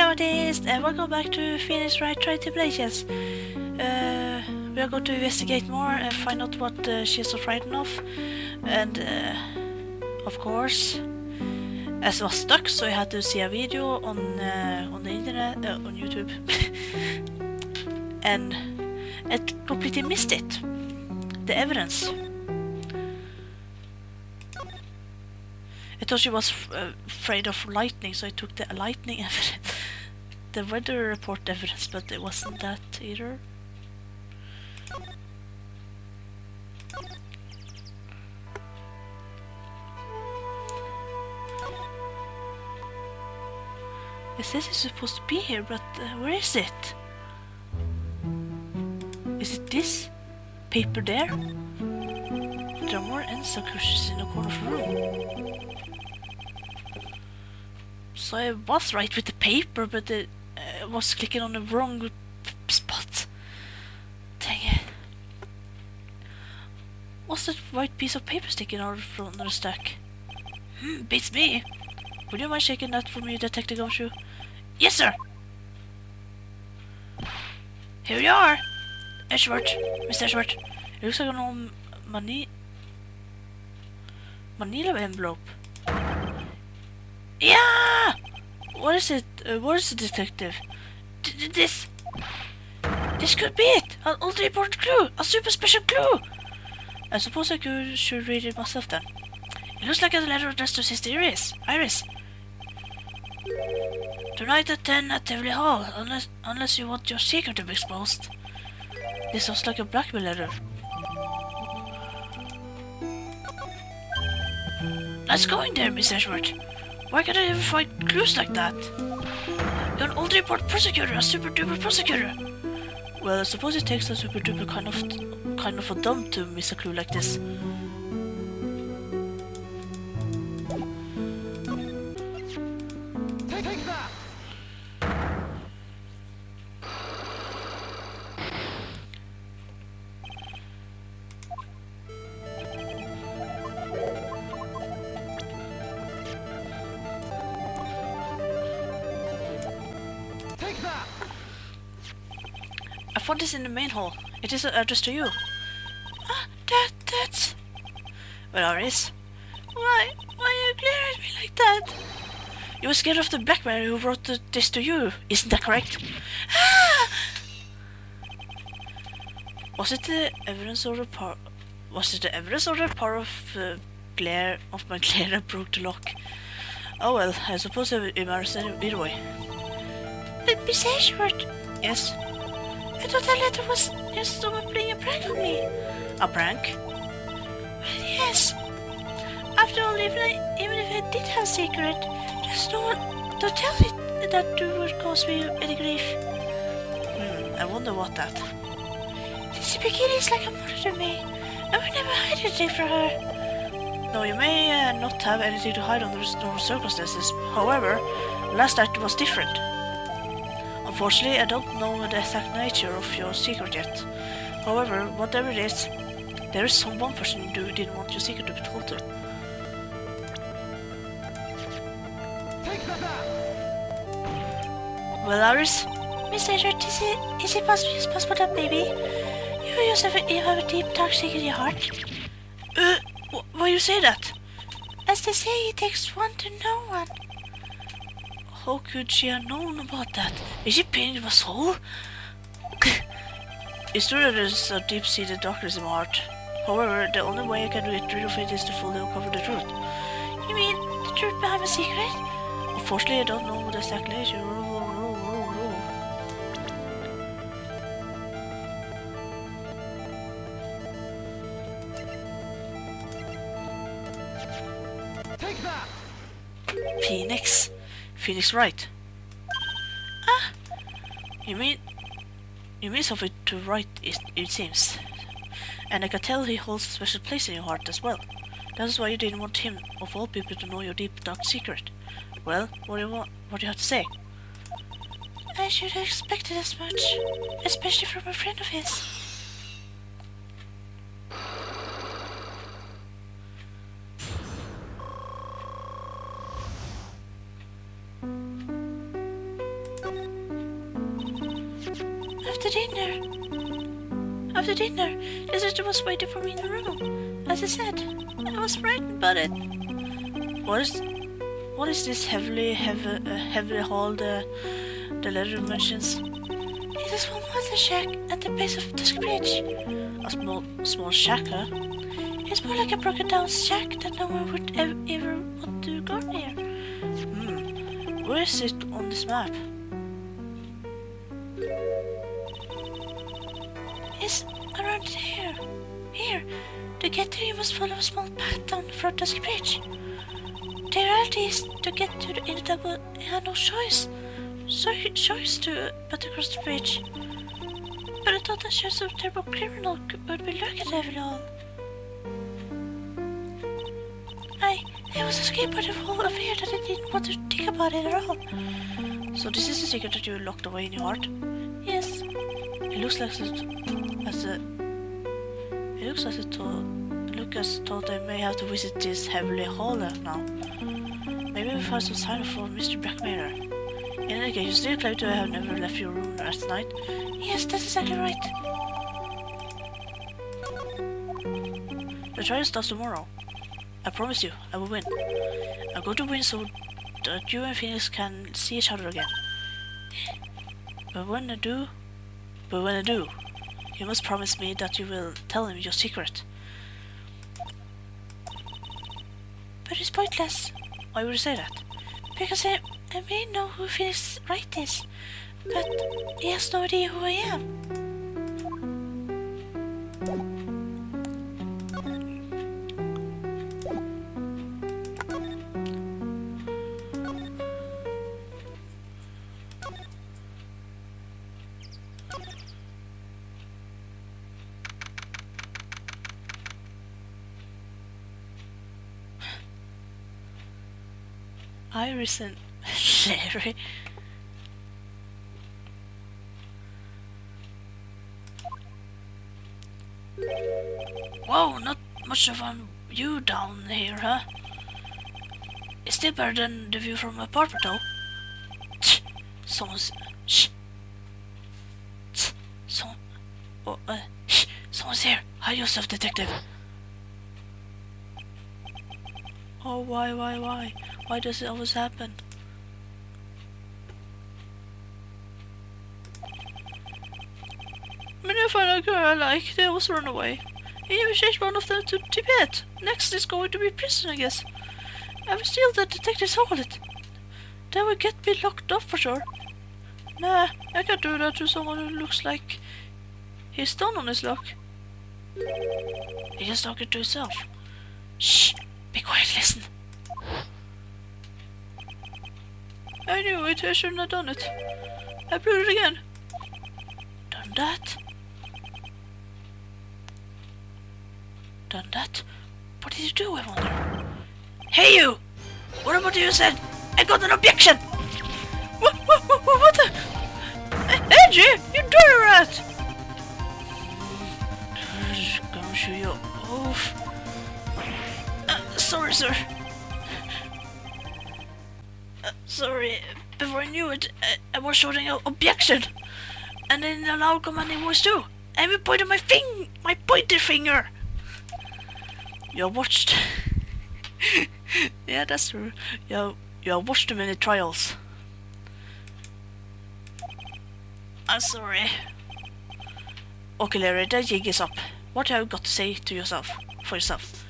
scientists, and welcome back to finish Wright Tribulations. We are going to investigate more and find out what she's so frightened of. And of course, as I was stuck, so I had to see a video on the internet, on YouTube, and I completely missed it. The evidence. I thought she was afraid of lightning, so I took the lightning evidence, the weather report evidence, but it wasn't that either. It says it's supposed to be here, but where is it? Is it this paper there? There are more Ensa cushions in the corner of the room. So I was right with the paper, but it was clicking on the wrong spot. Dang it. What's that white piece of paper sticking out from the stack? Beats me. Would you mind shaking that for me, Detective Gumshoe? Yes, sir! Here you are! Ashworth, Mr. Ashworth. It looks like an old Manila envelope. Yeah! What is it? What is it, Detective? This could be it! An ultra important clue! A super special clue! I suppose I should read it myself then. It looks like a letter addressed to Sister Iris. Tonight at 10 at Tivoli Hall, unless you want your secret to be exposed. This sounds like a blackmail letter. Let's go in there, Miss Ashworth. Why can't I ever find clues like that? You're an old report prosecutor, a super duper prosecutor. Well, I suppose it takes a super duper kind of a dumb to miss a clue like this. Take that! I found this in the main hall. It is addressed to you. That's... Well, Iris. Why are you glaring at me like that? You were scared of the blackmailer who wrote this to you, isn't that correct? Was it the evidence or the power? Was it the evidence or the power of glare of my glare that broke the lock? Oh well, I suppose it matters either way. But Miss Ashworth. Yes. I thought that letter was just someone playing a prank on me. A prank? Well, yes. After all, even if I did have a secret, there's no one to tell me that would cause me any grief. I wonder what that. Since the beginning is like a mother to me, I would never hide anything from her. No, you may not have anything to hide under normal circumstances. However, last act was different. Unfortunately, I don't know the exact nature of your secret yet. However, whatever it is, there is one person who didn't want your secret to be told to. Well, Iris? Miss Ashworth, is it possible that maybe you yourself have a deep, dark secret in your heart? Why you say that? As they say, it takes one to know one. How could she have known about that? Is she painting my soul? It's true that there's a deep-seated darkness in my heart. However, the only way I can get rid of it is to fully uncover the truth. You mean the truth behind my secret? Unfortunately, I don't know the exact nature. Take that! Phoenix Wright. You mean something to Wright, it seems. And I can tell he holds a special place in your heart as well. That is why you didn't want him, of all people, to know your deep, dark secret. Well, what do you have to say? I should have expected as much, especially from a friend of his. After dinner. After dinner, the sister was waiting for me in the room. As I said, I was frightened about it. What is this heavily hall the letter mentions? It's a small mother shack at the base of the bridge. A small shack, huh? It's more like a broken down shack that no one would ever want to go near. Where is it on this map? It's around here. Here. To get there you must follow a small path down the front of the bridge. The reality is to get to the inevitable. I had no choice. Choice but to cross the bridge. But I thought that shows a terrible criminal would be lurking at all. I was scared by the whole affair that I didn't want to think about it at all. So this is the secret that you locked away in your heart? Yes. It looks like Lucas thought I may have to visit this heavily hall now. Maybe we find some sign for Mr. Black Mirror. In any case, you still claim to have never left your room last night? Yes, that's exactly right. The trial starts tomorrow. I promise you, I will win. I'm going to win so that you and Phoenix can see each other again. But when I do, you must promise me that you will tell him your secret. But it's pointless. Why would you say that? Because I may know who Phoenix Wright is, but he has no idea who I am. Iris and Larry. Whoa, not much of a view down here, huh? It's still better than the view from my apartment, though. Someone's... Shh. Someone's here. Hide yourself, detective. Oh, why? Why does it always happen? When I find a girl I like, they always run away. I even changed one of them to Tibet. Next is going to be prison, I guess. I will steal the detective's wallet. They will get me locked up for sure. Nah, I can't do that to someone who looks like he's done on his luck. He just talk it to himself. Shh! Be quiet, listen. I knew it, I shouldn't have done it. I blew it again. Done that? What did you do, I wonder? Hey you! What about you said? I got an objection! What the? Angie! You dirty rat! Gonna shoot you off. Sorry, sir. Sorry, before I knew it, I was shouting an objection. And in a loud commanding voice too. I even pointed my pointer finger. You watched. Yeah, that's true. You watched too many trials. I'm sorry. Okay, Larry, that jig is up. What have you got to say to yourself? For yourself?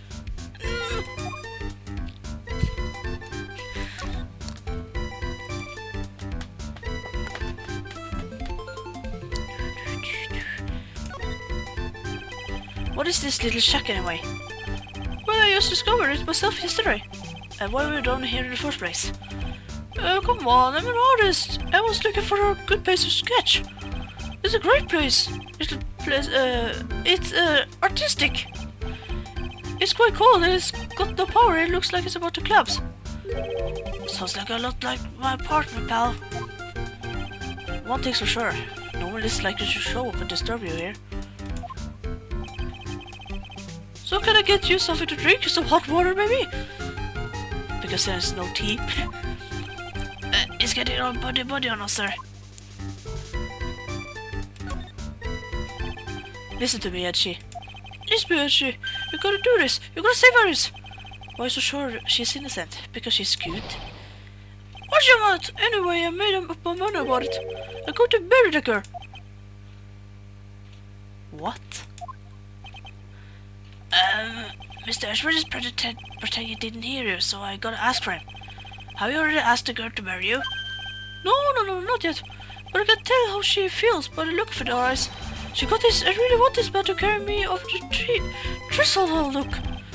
What is this little shack anyway? Well, I just discovered it myself yesterday. And why were you down here in the first place? Come on, I'm an artist. I was looking for a good place to sketch. It's a great place. It's artistic. It's quite cool. It's got no power. It looks like it's about to collapse. Sounds like a lot like my apartment, pal. One thing's for sure. No one is likely to show up and disturb you here. So can I get you something to drink? Some hot water, maybe? Because there's no tea. It's getting all body on us, sir. Listen to me, Edgy. Listen to me, Edgy. You gotta do this. You gotta save Iris. Why are you so sure she's innocent? Because she's cute? What you want? Anyway, I made up my mind about it. I'm going to marry the girl. What? Mr. Ashford is pretend he didn't hear you, so I gotta ask for him. Have you already asked the girl to marry you? No, not yet. But I can tell how she feels by the look of her eyes. She got this, I really want this man to carry me over the threshold. Look.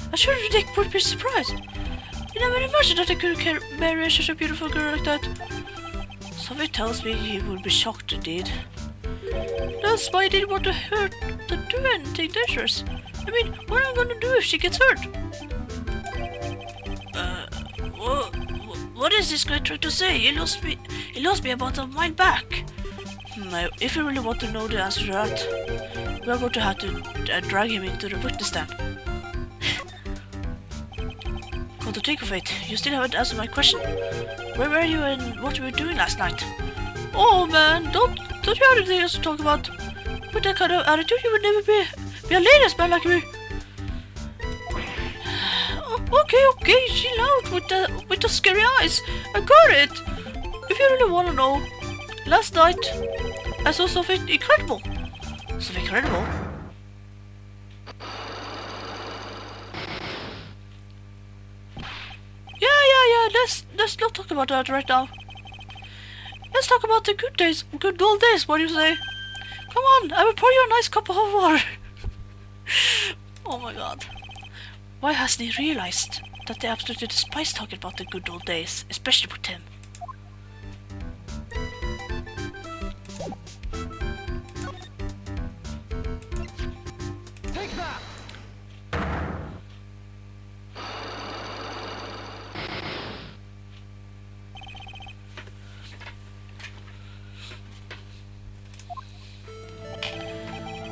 I'm sure Dick would be surprised. You never imagined that I could marry such a beautiful girl like that. Something tells me he would be shocked indeed. That's why I didn't want to hurt to do anything dangerous. I mean, what am I gonna do if she gets hurt? What is this guy trying to say? He lost me about a mile back. If you really want to know the answer to that, we are going to have to drag him into the witness stand. Come to think of it, you still haven't answered my question. Where were you and what were you doing last night? Oh man, don't you have anything else to talk about? With that kind of attitude, you would never be a ladies man like me. Okay, chill out with the scary eyes. I got it. If you really want to know, last night I saw something incredible. Something incredible? Yeah. Let's not talk about that right now. Let's talk about the good old days. What do you say? Come on, I will pour you a nice cup of hot water. Oh my god. Why hasn't he realized that they absolutely despise talking about the good old days, especially with him? Take that!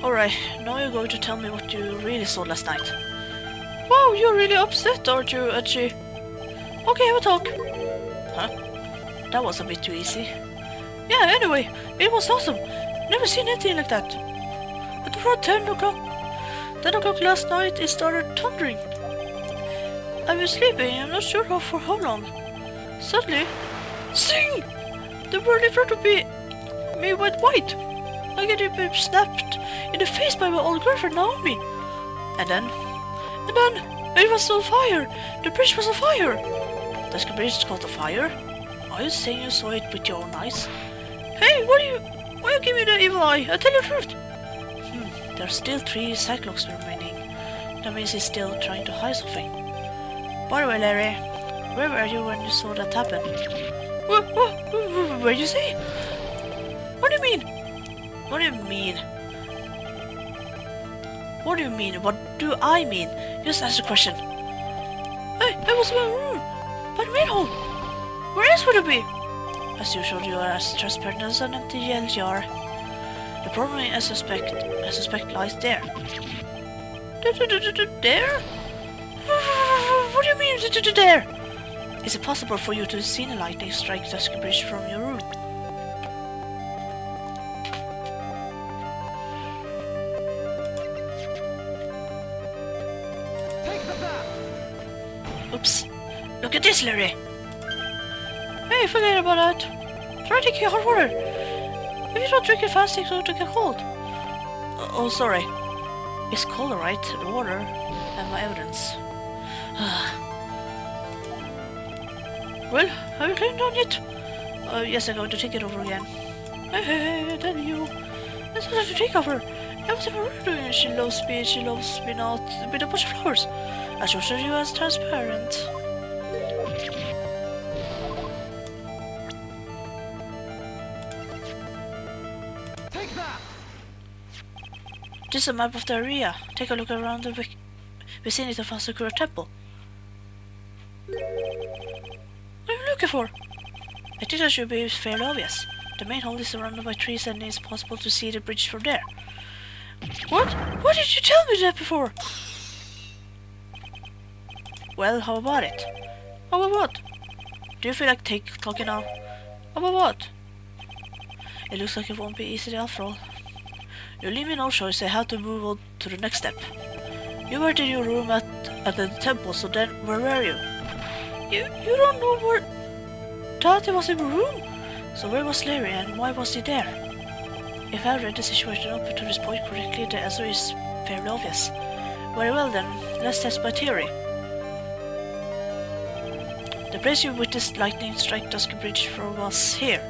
Alright, now you're going to tell me what you really saw last night. Wow, you're really upset, aren't you, Edgy? Okay, have a talk. Huh? That was a bit too easy. Yeah, anyway, it was awesome. Never seen anything like that. But around 10 o'clock last night, it started thundering. I was sleeping, I'm not sure for how long. Suddenly, sing! The world in front of me went white. I get snapped in the face by my old girlfriend Naomi. And then, it was on fire. The bridge was on fire. Does the bridge caught on fire? Are you saying you saw it with your own eyes? Hey, why you give me the evil eye? I tell you the truth. There's still 3 cyclops remaining. That means he's still trying to hide something. By the way, Larry, where were you when you saw that happen? What did you say? What do you mean? What do you mean? What do you mean? What do I mean? Just ask the question. Hey, I was in my room, by the manhole. Where else would it be? As usual, you are as transparent as an empty yell jar. The problem, I suspect, lies there. There? What do you mean, there? Is it possible for you to see the lightning strike the bridge from your room? Oops. Look at this, Larry. Hey, forget about that. Try taking hot water. If you don't drink it fast, it's going to get cold. Oh, sorry. It's cold, alright. The water and my evidence. Well, have you cleaned on it? Yes, I'm going to take it over again. Hey, I tell you. That's what I have to take over. I was ever doing. She loves me not with a bunch of flowers. I shall show you as transparent. Take that! This is a map of the area. Take a look around the vicinity of Asakura Temple. What are you looking for? I think that should be fairly obvious. The main hall is surrounded by trees and it's possible to see the bridge from there. What? Why did you tell me that before? Well, how about it? How about what? Do you feel like talking now? How about what? It looks like it won't be easy after all. You leave me no choice, I have to move on to the next step. You were in your room at the temple, so then where were you? You don't know where... That he was in my room? So where was Larry and why was he there? If I read the situation up to this point correctly, the answer is fairly obvious. Very well then, let's test my theory. The place you witnessed lightning strike Dusky Bridge from was here.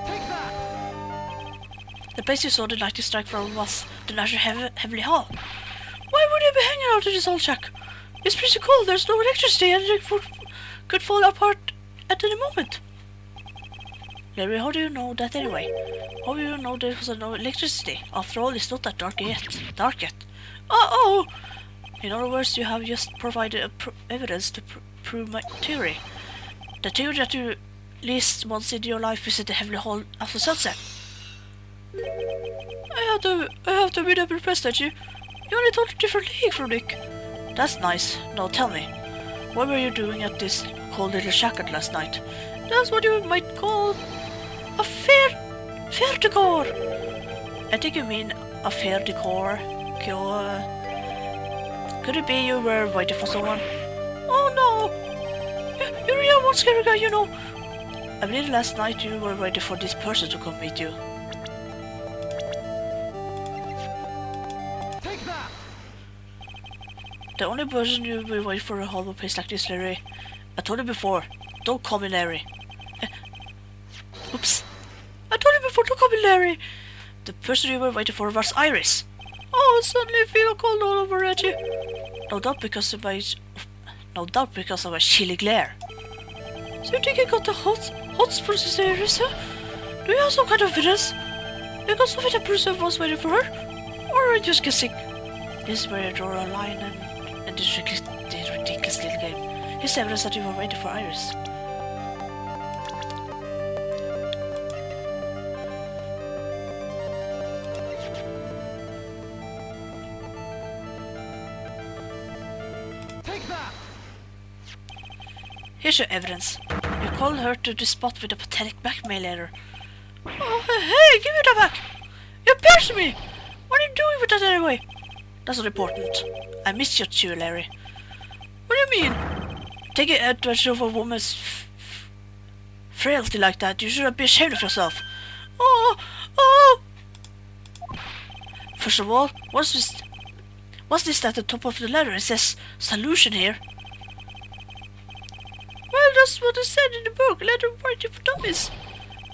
Take that! The place you saw the lightning strike from was the natural Heavenly Hall. Why would you be hanging out in this old shack? It's pretty cold, there's no electricity and it could fall apart at any moment. Larry, how do you know that anyway? How do you know there was no electricity? After all, it's not that dark yet. Oh! In other words, you have just provided evidence to prove my theory. The theory that you least once in your life visit the Heavenly Hall after sunset. I have to be that impressed at you. You're in a totally different league from Nick. That's nice. Now tell me, what were you doing at this cold little shack last night? That's what you might call a fair decor. I think you mean a fair decor. Could it be you were waiting for someone? Oh no! You're a real one scary guy, you know. I believe last night you were waiting for this person to come meet you. Take that! The only person you will wait for a hollow place like this, Larry. I told you before, don't call me Larry. Oops. I told you before, don't call me Larry. The person you were waiting for was Iris. Oh, I suddenly feel cold all over at you. No doubt because of my chilly glare. So you think I got the hot springs in Iris, huh? Do you have some kind of evidence? You got something that proves I was waiting for her? Or are you just guessing? This is where I draw a line and this ridiculous little game. Here's evidence that you were waiting for Iris. Take that! Here's your evidence. You called her to the spot with a pathetic blackmailer. Oh, hey, give me that back! You pierced me! What are you doing with that anyway? That's not important. I missed your chew, Larry. What do you mean? Taking advantage of a woman's frailty like that, you should be ashamed of yourself. Oh! First of all, what's this at the top of the letter? It says solution here. Well, that's what it said in the book. Letter writing for dummies.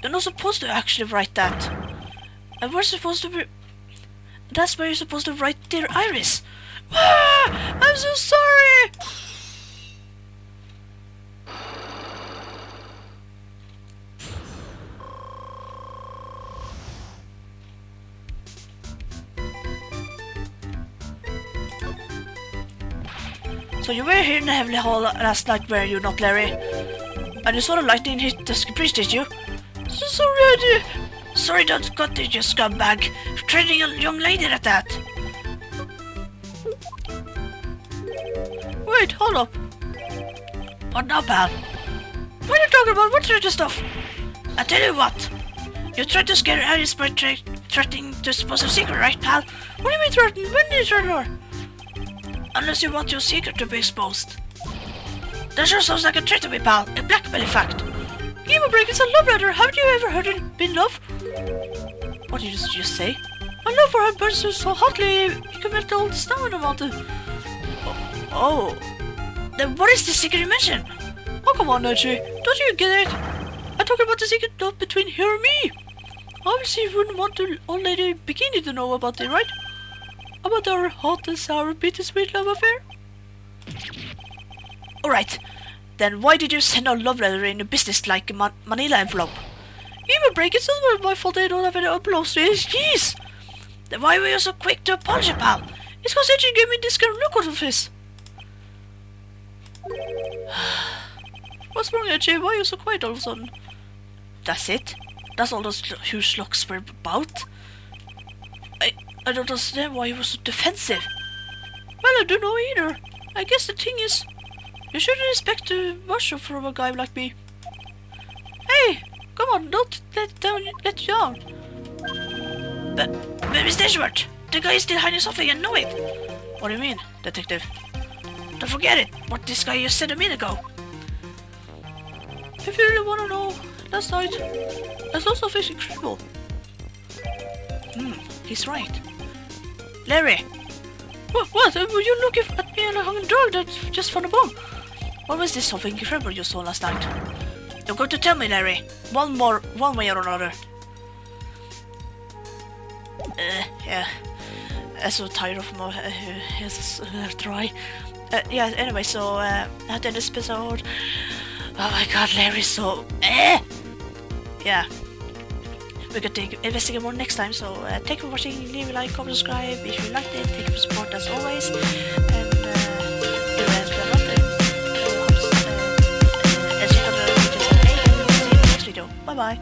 You're not supposed to actually write that. And we're supposed to be... That's where you're supposed to write Dear Iris. Ah, I'm so sorry! So you were here in the Heavenly Hall last night, were you not, Larry? And you saw the lightning hit the bridge, did you? Sorry, sorry, don't cut it, you scumbag. Treating a young lady like that. Wait, hold up. What now, pal? What are you talking about? What's the stuff? I tell you what. You tried to scare Iris by threatening to expose a secret, right, pal? What do you mean threaten? When did you threaten her? Unless you want your secret to be exposed. That sure sounds like a threat to me, pal. A blackmail, in fact. Give a break, it's a love letter. Haven't you ever heard it been love? What did you just say? My love for her burns so hotly you can melt the old snow in the mountain. Oh. Then what is the secret you mentioned? Oh, come on, Archie. Don't you get it? I'm talking about the secret love between her and me. Obviously, you wouldn't want the old lady Bikini to know about it, right? About our hot and sour bittersweet love affair? Alright, then why did you send a love letter in a business-like manila envelope? Give me a break, it's not my fault I don't have any envelopes to jeez! Then why were you so quick to apologize, pal? It's because you gave me this kind of look out of his. What's wrong, Archie? Why are you so quiet all of a sudden? That's it? That's all those huge locks were about? I don't understand why you were so defensive. Well, I don't know either. I guess the thing is, you shouldn't expect too much from a guy like me. Hey, Come on, don't let you down. But Mr. Schwartz, the guy is still hiding something, I know it. What do you mean, detective? Don't forget it, what this guy just said a minute ago. If you really want to know, last night I saw something incredible. He's right. Larry! What? Were you looking at me and I hung a dog that just found a bomb? What was this something incredible you saw last night? You're going to tell me, Larry. One way or another. Yeah. I'm so tired of my try. Yeah, anyway, so at the end of this episode... Oh my god, Larry's so... Yeah. We're gonna investigate more next time, so thank you for watching, leave a like, comment, subscribe if you liked it, thank you for support as always, and as you got as you got see you in the next video. Bye bye.